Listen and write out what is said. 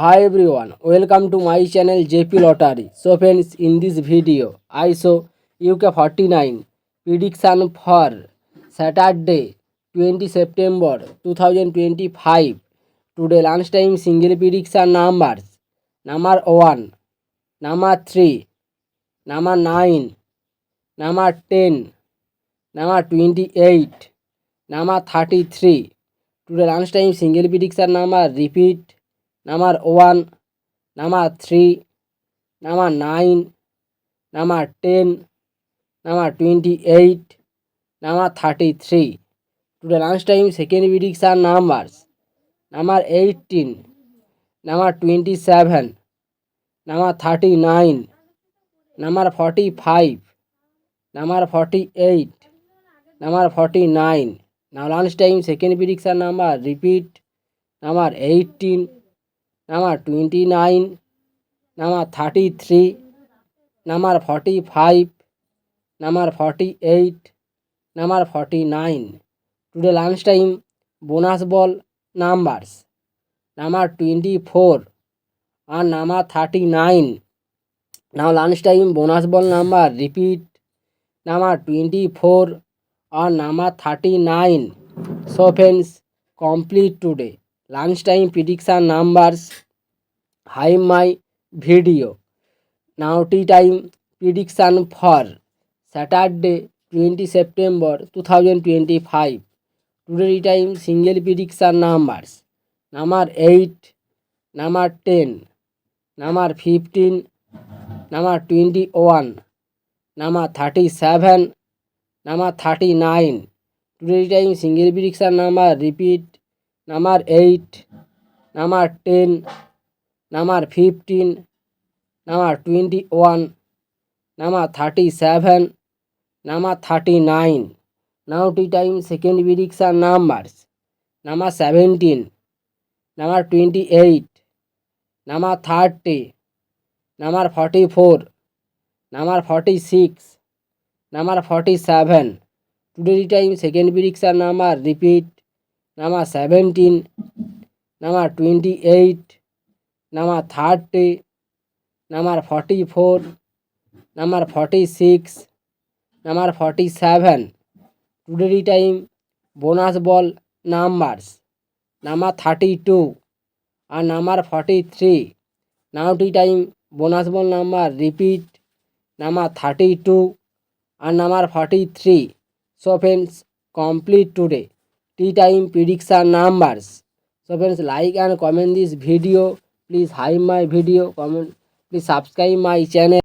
Hi everyone, welcome to my channel JP Lottery. So friends, in this video, I show UK 49 prediction for Saturday 20 September 2025. Today lunchtime single prediction numbers. Number 1, number 3, number 9, number 10, number 28, number 33. Today lunchtime single prediction number repeat. Number 1, number 3, number 9, number 10, number 28, number 33. Today lunchtime second prediction numbers. Number 18, number 27, number 39, number 45, number 48, number 49. Now lunchtime second prediction number repeat. Number 18, number 29, number 33, number 45, number 48, number 49. Today lunchtime bonus ball numbers. Number 24 and number 39. Now lunchtime bonus ball number repeat. Number 24 and number 39. So friends, complete today lunchtime prediction numbers. Hi my video. Now tea time prediction for Saturday 20 September 2025. Today time single prediction numbers. Number 8, number 10, number 15, number 21, number 37, number 39. Today time single prediction number repeat. Number 8, number 10, number 15, number 21, number 37, number 39. Now tea time second prediction numbers. Number 17, number 28, number 30, number 44, number 46, number 47. Today time second prediction number repeat. Number 17, number 28, number 30, number 44, number 46, number 47. Today time bonus ball numbers. Number 32 and number 43. Now tea time bonus ball number repeat. Number 32 and number 43. So friends, complete today tea time prediction numbers. So friends, like and comment this video. Please like my video, comment, please subscribe my channel.